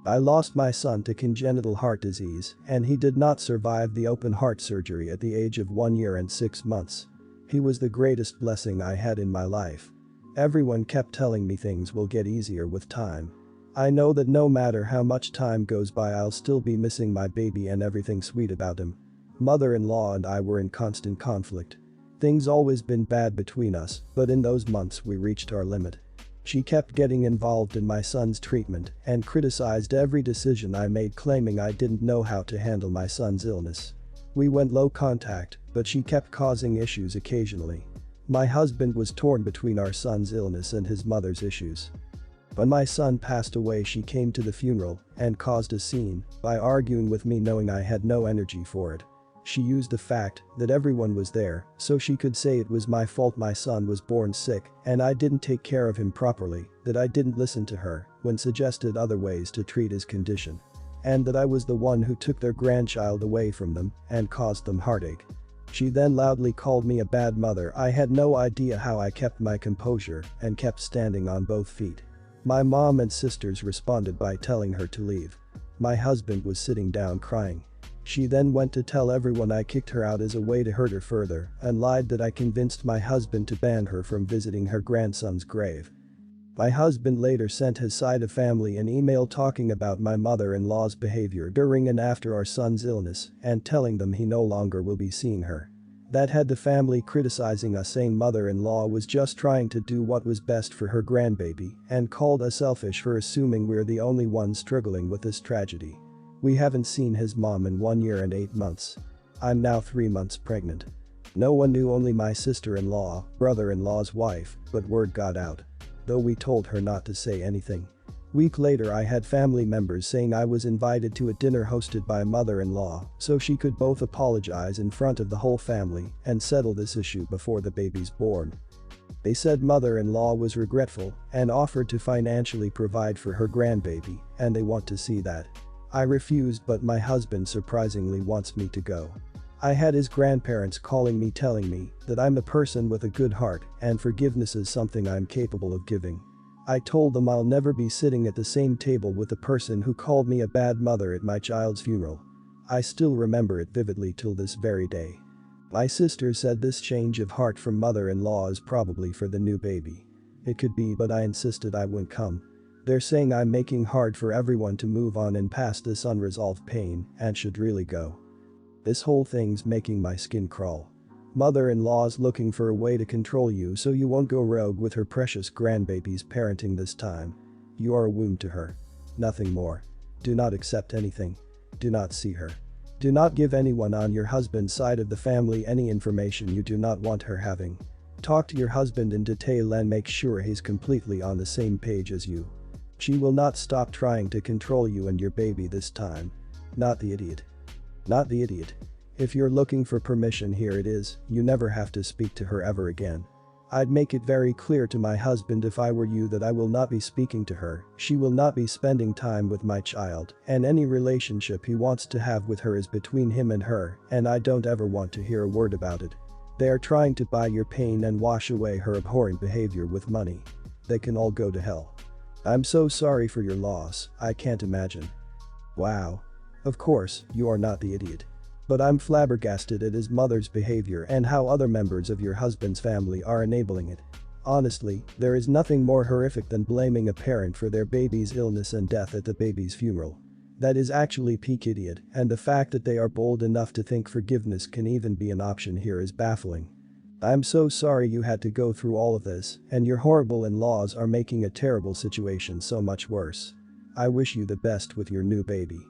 I lost my son to congenital heart disease, and he did not survive the open heart surgery at the age of 1 year and 6 months. He was the greatest blessing I had in my life. Everyone kept telling me things will get easier with time. I know that no matter how much time goes by, I'll still be missing my baby and everything sweet about him. Mother-in-law and I were in constant conflict. Things always been bad between us, but in those months we reached our limit. She kept getting involved in my son's treatment and criticized every decision I made, claiming I didn't know how to handle my son's illness. We went low contact, but she kept causing issues occasionally. My husband was torn between our son's illness and his mother's issues. When my son passed away, she came to the funeral and caused a scene by arguing with me, knowing I had no energy for it. She used the fact that everyone was there so she could say it was my fault my son was born sick and I didn't take care of him properly, that I didn't listen to her when suggested other ways to treat his condition, and that I was the one who took their grandchild away from them and caused them heartache. She then loudly called me a bad mother. I had no idea how I kept my composure and kept standing on both feet. My mom and sisters responded by telling her to leave. My husband was sitting down crying. She then went to tell everyone I kicked her out as a way to hurt her further and lied that I convinced my husband to ban her from visiting her grandson's grave. My husband later sent his side of family an email talking about my mother-in-law's behavior during and after our son's illness and telling them he no longer will be seeing her. That had the family criticizing us, saying mother-in-law was just trying to do what was best for her grandbaby and called us selfish for assuming we're the only ones struggling with this tragedy. We haven't seen his mom in 1 year and 8 months. I'm now 3 months pregnant. No one knew, only my sister-in-law, brother-in-law's wife, but word got out. Though we told her not to say anything. Week later I had family members saying I was invited to a dinner hosted by mother-in-law so she could both apologize in front of the whole family and settle this issue before the baby's born. They said mother-in-law was regretful and offered to financially provide for her grandbaby, and they want to see that. I refused, but my husband surprisingly wants me to go. I had his grandparents calling me, telling me that I'm a person with a good heart and forgiveness is something I'm capable of giving. I told them I'll never be sitting at the same table with the person who called me a bad mother at my child's funeral. I still remember it vividly till this very day. My sister said this change of heart from mother-in-law is probably for the new baby. It could be, but I insisted I wouldn't come. They're saying I'm making hard for everyone to move on and past this unresolved pain and should really go. This whole thing's making my skin crawl. Mother-in-law's looking for a way to control you so you won't go rogue with her precious grandbaby's parenting this time. You are a wound to her. Nothing more. Do not accept anything. Do not see her. Do not give anyone on your husband's side of the family any information you do not want her having. Talk to your husband in detail and make sure he's completely on the same page as you. She will not stop trying to control you and your baby this time. Not the idiot. Not the idiot. If you're looking for permission, here it is. You never have to speak to her ever again. I'd make it very clear to my husband if I were you that I will not be speaking to her, she will not be spending time with my child, and any relationship he wants to have with her is between him and her, and I don't ever want to hear a word about it. They are trying to buy your pain and wash away her abhorrent behavior with money. They can all go to hell. I'm so sorry for your loss, I can't imagine. Wow. Of course, you are not the idiot. But I'm flabbergasted at his mother's behavior and how other members of your husband's family are enabling it. Honestly, there is nothing more horrific than blaming a parent for their baby's illness and death at the baby's funeral. That is actually peak idiot, and the fact that they are bold enough to think forgiveness can even be an option here is baffling. I'm so sorry you had to go through all of this, and your horrible in-laws are making a terrible situation so much worse. I wish you the best with your new baby.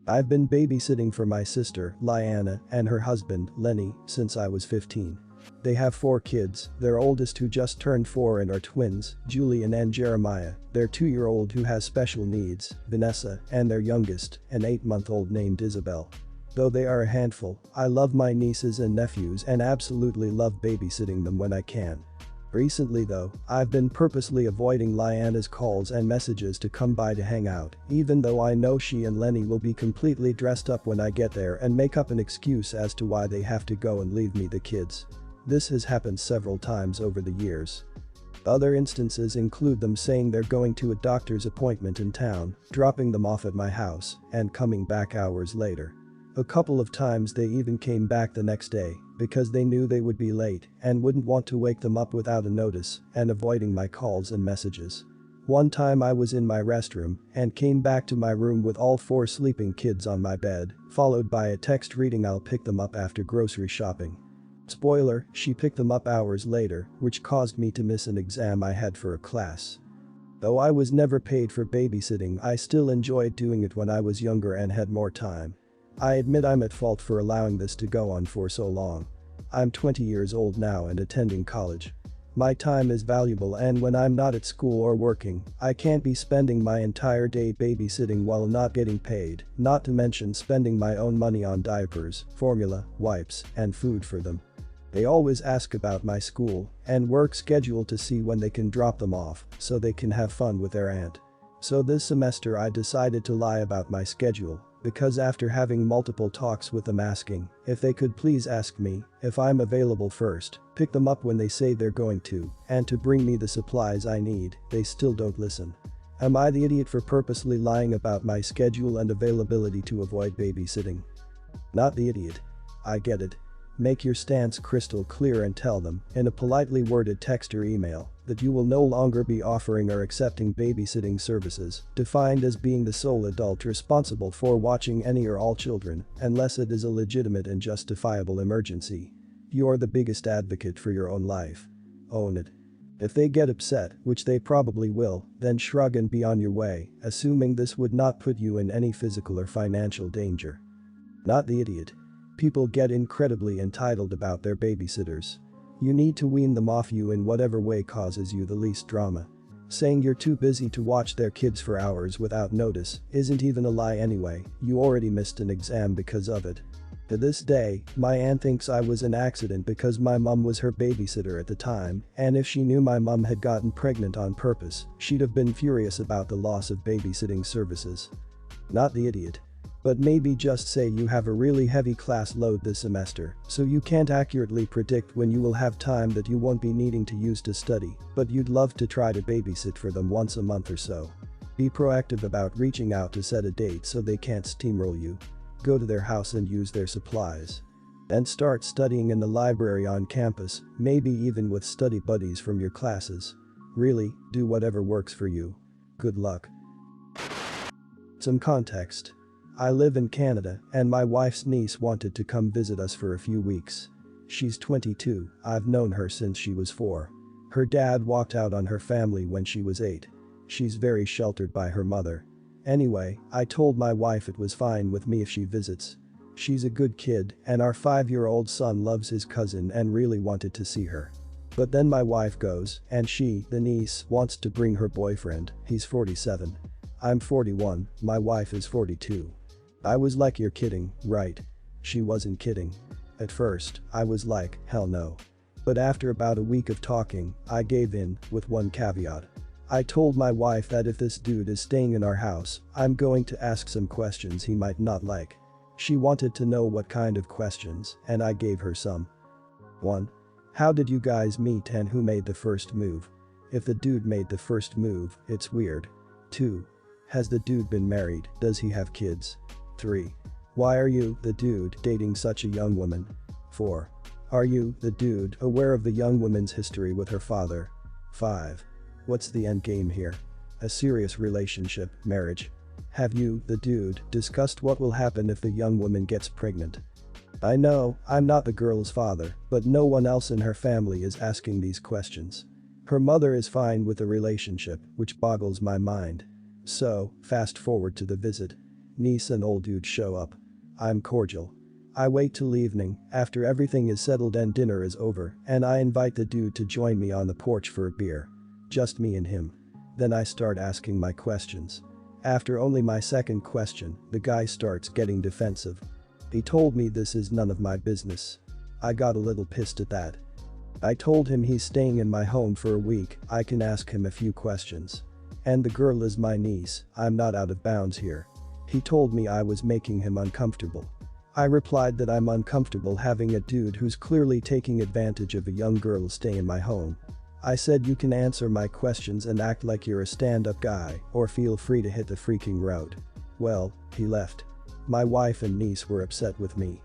I've been babysitting for my sister, Liana, and her husband, Lenny, since I was 15. They have 4 kids, their oldest who just turned 4 and are twins, Julian and Jeremiah, their 2-year-old who has special needs, Vanessa, and their youngest, an 8-month-old named Isabel. Though they are a handful, I love my nieces and nephews and absolutely love babysitting them when I can. Recently though, I've been purposely avoiding Liana's calls and messages to come by to hang out, even though I know she and Lenny will be completely dressed up when I get there and make up an excuse as to why they have to go and leave me the kids. This has happened several times over the years. Other instances include them saying they're going to a doctor's appointment in town, dropping them off at my house, and coming back hours later. A couple of times they even came back the next day because they knew they would be late and wouldn't want to wake them up without a notice and avoiding my calls and messages. One time I was in my restroom and came back to my room with all 4 sleeping kids on my bed, followed by a text reading I'll pick them up after grocery shopping. Spoiler, she picked them up hours later, which caused me to miss an exam I had for a class. Though I was never paid for babysitting, I still enjoyed doing it when I was younger and had more time. I admit I'm at fault for allowing this to go on for so long. I'm 20 years old now and attending college. My time is valuable, and when I'm not at school or working, I can't be spending my entire day babysitting while not getting paid, not to mention spending my own money on diapers, formula, wipes, and food for them. They always ask about my school and work schedule to see when they can drop them off so they can have fun with their aunt. So this semester I decided to lie about my schedule, because after having multiple talks with them asking if they could please ask me if I'm available first, pick them up when they say they're going to, and to bring me the supplies I need, they still don't listen. Am I the idiot for purposely lying about my schedule and availability to avoid babysitting? Not the idiot. I get it. Make your stance crystal clear and tell them, in a politely worded text or email, that you will no longer be offering or accepting babysitting services, defined as being the sole adult responsible for watching any or all children, unless it is a legitimate and justifiable emergency. You're the biggest advocate for your own life. Own it. If they get upset, which they probably will, then shrug and be on your way, assuming this would not put you in any physical or financial danger. Not the idiot. People get incredibly entitled about their babysitters. You need to wean them off you in whatever way causes you the least drama. Saying you're too busy to watch their kids for hours without notice isn't even a lie anyway, you already missed an exam because of it. To this day, my aunt thinks I was an accident because my mum was her babysitter at the time, and if she knew my mum had gotten pregnant on purpose, she'd have been furious about the loss of babysitting services. Not the idiot. But maybe just say you have a really heavy class load this semester, so you can't accurately predict when you will have time that you won't be needing to use to study, but you'd love to try to babysit for them once a month or so. Be proactive about reaching out to set a date so they can't steamroll you. Go to their house and use their supplies. Then start studying in the library on campus, maybe even with study buddies from your classes. Really, do whatever works for you. Good luck. Some context. I live in Canada, and my wife's niece wanted to come visit us for a few weeks. She's 22, I've known her since she was 4. Her dad walked out on her family when she was 8. She's very sheltered by her mother. Anyway, I told my wife it was fine with me if she visits. She's a good kid, and our 5-year-old son loves his cousin and really wanted to see her. But then my wife goes, and she, the niece, wants to bring her boyfriend, he's 47. I'm 41, my wife is 42. I was like, you're kidding, right? She wasn't kidding. At first, I was like, hell no. But after about a week of talking, I gave in, with one caveat. I told my wife that if this dude is staying in our house, I'm going to ask some questions he might not like. She wanted to know what kind of questions, and I gave her some. 1. How did you guys meet and who made the first move? If the dude made the first move, it's weird. 2. Has the dude been married? Does he have kids? 3. Why are you, the dude, dating such a young woman? 4. Are you, the dude, aware of the young woman's history with her father? 5. What's the end game here? A serious relationship, marriage. Have you, the dude, discussed what will happen if the young woman gets pregnant? I know, I'm not the girl's father, but no one else in her family is asking these questions. Her mother is fine with the relationship, which boggles my mind. So, fast forward to the visit. Niece and old dude show up. I'm cordial. I wait till evening, after everything is settled and dinner is over, and I invite the dude to join me on the porch for a beer. Just me and him. Then I start asking my questions. After only my second question, the guy starts getting defensive. He told me this is none of my business. I got a little pissed at that. I told him he's staying in my home for a week, I can ask him a few questions. And the girl is my niece, I'm not out of bounds here. He told me I was making him uncomfortable. I replied that I'm uncomfortable having a dude who's clearly taking advantage of a young girl stay in my home. I said you can answer my questions and act like you're a stand-up guy, or feel free to hit the freaking road. Well, he left. My wife and niece were upset with me.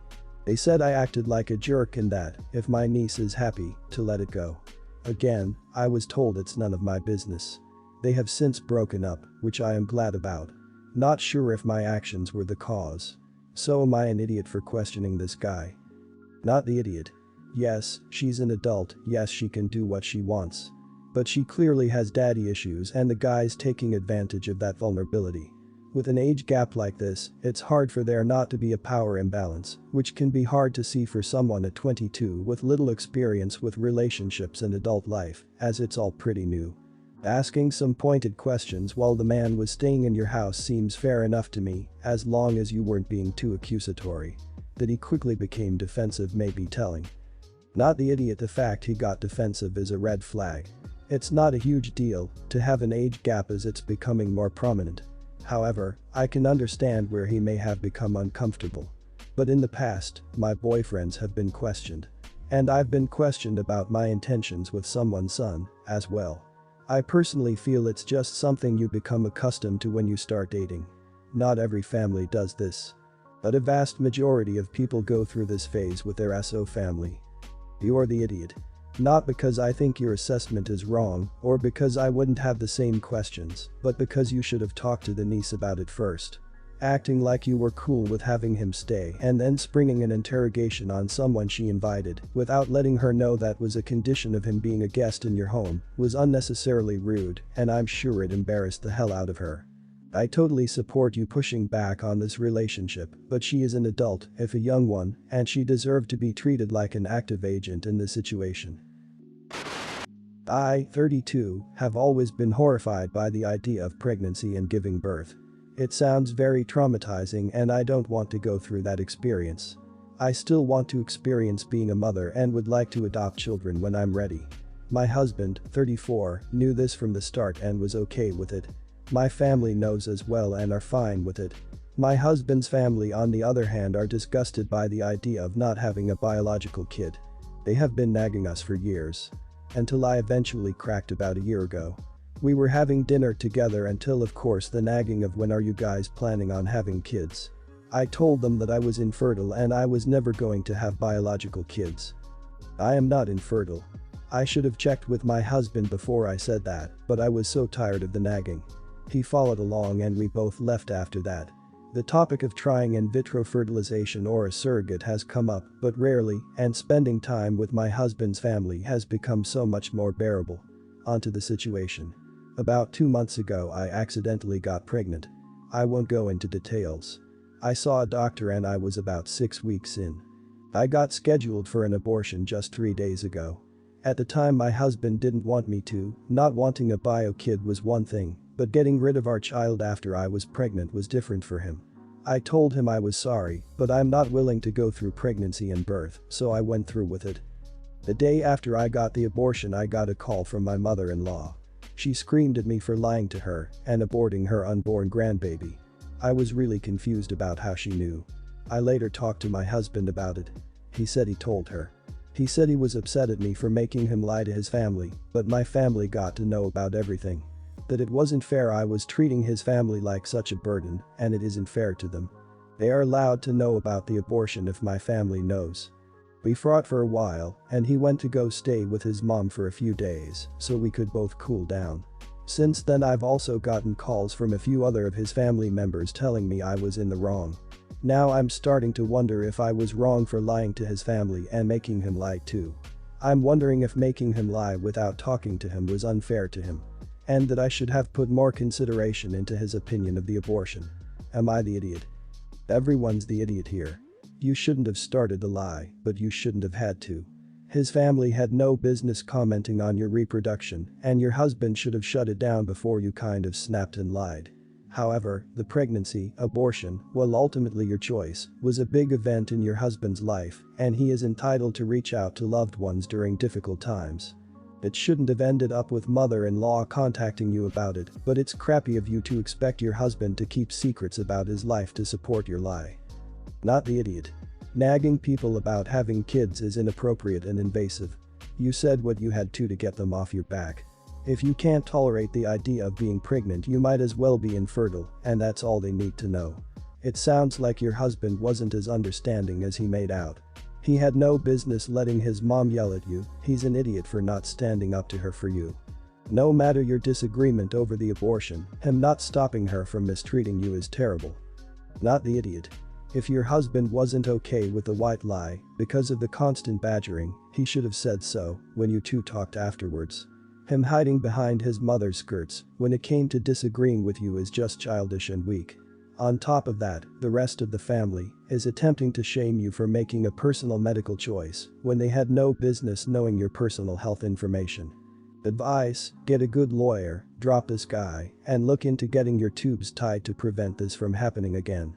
They said I acted like a jerk and that, if my niece is happy, to let it go. Again, I was told it's none of my business. They have since broken up, which I am glad about. Not sure if my actions were the cause. So am I an idiot for questioning this guy? Not the idiot. Yes, she's an adult, yes she can do what she wants. But she clearly has daddy issues and the guy's taking advantage of that vulnerability. With an age gap like this, it's hard for there not to be a power imbalance, which can be hard to see for someone at 22 with little experience with relationships and adult life, as it's all pretty new. Asking some pointed questions while the man was staying in your house seems fair enough to me, as long as you weren't being too accusatory. That he quickly became defensive may be telling. Not the idiot. The fact he got defensive is a red flag. It's not a huge deal to have an age gap as it's becoming more prominent. However, I can understand where he may have become uncomfortable. But in the past, my boyfriends have been questioned. And I've been questioned about my intentions with someone's son, as well. I personally feel it's just something you become accustomed to when you start dating. Not every family does this. But a vast majority of people go through this phase with their SO family. You're the idiot. Not because I think your assessment is wrong, or because I wouldn't have the same questions, but because you should have talked to the niece about it first. Acting like you were cool with having him stay and then springing an interrogation on someone she invited without letting her know that was a condition of him being a guest in your home was unnecessarily rude, and I'm sure it embarrassed the hell out of her. I totally support you pushing back on this relationship, but she is an adult, if a young one, and she deserved to be treated like an active agent in this situation. I, 32, have always been horrified by the idea of pregnancy and giving birth. It sounds very traumatizing and I don't want to go through that experience. I still want to experience being a mother and would like to adopt children when I'm ready. My husband, 34, knew this from the start and was okay with it. My family knows as well and are fine with it. My husband's family, on the other hand, are disgusted by the idea of not having a biological kid. They have been nagging us for years. Until I eventually cracked about a year ago. We were having dinner together until of course the nagging of when are you guys planning on having kids. I told them that I was infertile and I was never going to have biological kids. I am not infertile. I should have checked with my husband before I said that, but I was so tired of the nagging. He followed along and we both left after that. The topic of trying in vitro fertilization or a surrogate has come up, but rarely, and spending time with my husband's family has become so much more bearable. Onto the situation. About 2 months ago I accidentally got pregnant. I won't go into details. I saw a doctor and I was about 6 weeks in. I got scheduled for an abortion just 3 days ago. At the time my husband didn't want me to. Not wanting a bio kid was one thing, but getting rid of our child after I was pregnant was different for him. I told him I was sorry, but I'm not willing to go through pregnancy and birth, so I went through with it. The day after I got the abortion I got a call from my mother-in-law. She screamed at me for lying to her and aborting her unborn grandbaby. I was really confused about how she knew. I later talked to my husband about it. He said he told her. He said he was upset at me for making him lie to his family, but my family got to know about everything. That it wasn't fair I was treating his family like such a burden, and it isn't fair to them. They are allowed to know about the abortion if my family knows. We fought for a while, and he went to go stay with his mom for a few days, so we could both cool down. Since then I've also gotten calls from a few other of his family members telling me I was in the wrong. Now I'm starting to wonder if I was wrong for lying to his family and making him lie too. I'm wondering if making him lie without talking to him was unfair to him. And that I should have put more consideration into his opinion of the abortion. Am I the idiot? Everyone's the idiot here. You shouldn't have started the lie, but you shouldn't have had to. His family had no business commenting on your reproduction, and your husband should have shut it down before you kind of snapped and lied. However, the pregnancy, abortion, well ultimately your choice, was a big event in your husband's life, and he is entitled to reach out to loved ones during difficult times. It shouldn't have ended up with mother-in-law contacting you about it, but it's crappy of you to expect your husband to keep secrets about his life to support your lie. Not the idiot. Nagging people about having kids is inappropriate and invasive. You said what you had to get them off your back. If you can't tolerate the idea of being pregnant, you might as well be infertile, and that's all they need to know. It sounds like your husband wasn't as understanding as he made out. He had no business letting his mom yell at you. He's an idiot for not standing up to her for you. No matter your disagreement over the abortion, him not stopping her from mistreating you is terrible. Not the idiot. If your husband wasn't okay with the white lie because of the constant badgering, he should have said so when you two talked afterwards. Him hiding behind his mother's skirts when it came to disagreeing with you is just childish and weak. On top of that, the rest of the family is attempting to shame you for making a personal medical choice when they had no business knowing your personal health information. Advice: get a good lawyer, drop this guy, and look into getting your tubes tied to prevent this from happening again.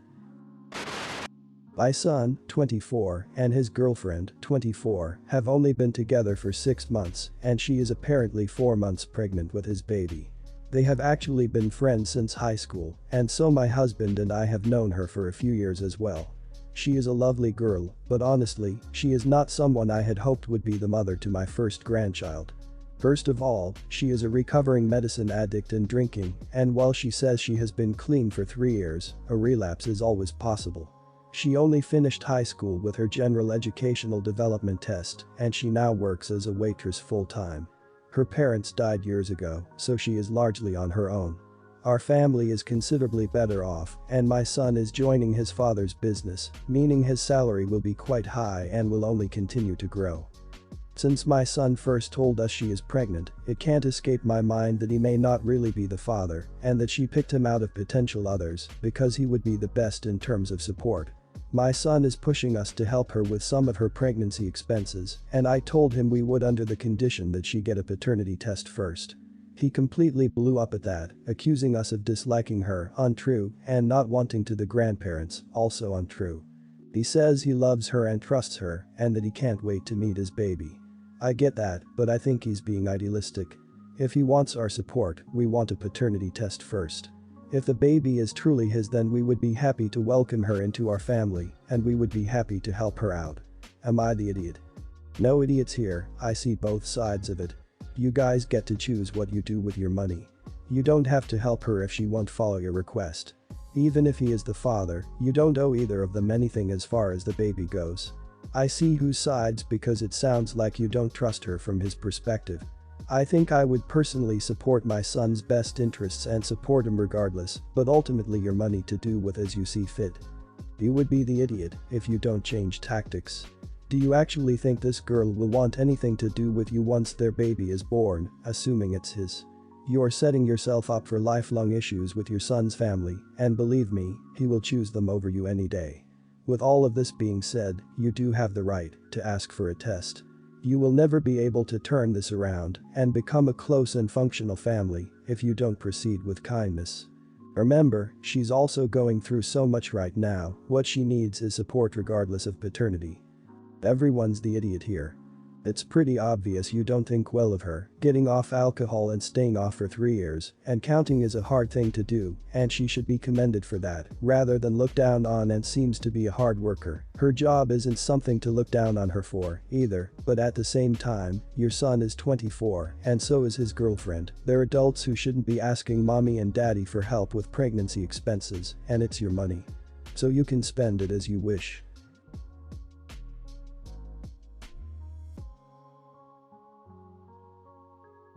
My son, 24, and his girlfriend, 24, have only been together for 6 months, and she is apparently 4 months pregnant with his baby. They have actually been friends since high school, and so my husband and I have known her for a few years as well. She is a lovely girl, but honestly, she is not someone I had hoped would be the mother to my first grandchild. First of all, she is a recovering medicine addict and drinking, and while she says she has been clean for 3 years, a relapse is always possible. She only finished high school with her general educational development test, and she now works as a waitress full-time. Her parents died years ago, so she is largely on her own. Our family is considerably better off, and my son is joining his father's business, meaning his salary will be quite high and will only continue to grow. Since my son first told us she is pregnant, it can't escape my mind that he may not really be the father, and that she picked him out of potential others because he would be the best in terms of support. My son is pushing us to help her with some of her pregnancy expenses, and I told him we would under the condition that she get a paternity test first. He completely blew up at that, accusing us of disliking her, untrue, and not wanting to the grandparents, also untrue. He says he loves her and trusts her, and that he can't wait to meet his baby. I get that, but I think he's being idealistic. If he wants our support, we want a paternity test first. If the baby is truly his, then we would be happy to welcome her into our family, and we would be happy to help her out. Am I the idiot? No idiots here, I see both sides of it. You guys get to choose what you do with your money. You don't have to help her if she won't follow your request. Even if he is the father, you don't owe either of them anything as far as the baby goes. I see whose sides because it sounds like you don't trust her from his perspective. I think I would personally support my son's best interests and support him regardless, but ultimately your money to do with as you see fit. You would be the idiot if you don't change tactics. Do you actually think this girl will want anything to do with you once their baby is born, assuming it's his? You're setting yourself up for lifelong issues with your son's family, and believe me, he will choose them over you any day. With all of this being said, you do have the right to ask for a test. You will never be able to turn this around and become a close and functional family if you don't proceed with kindness. Remember, she's also going through so much right now. What she needs is support regardless of paternity. Everyone's the idiot here. It's pretty obvious you don't think well of her, getting off alcohol and staying off for 3 years, and counting is a hard thing to do, and she should be commended for that, rather than looked down on, and seems to be a hard worker. Her job isn't something to look down on her for, either, but at the same time, your son is 24, and so is his girlfriend. They're adults who shouldn't be asking mommy and daddy for help with pregnancy expenses, and it's your money. So you can spend it as you wish.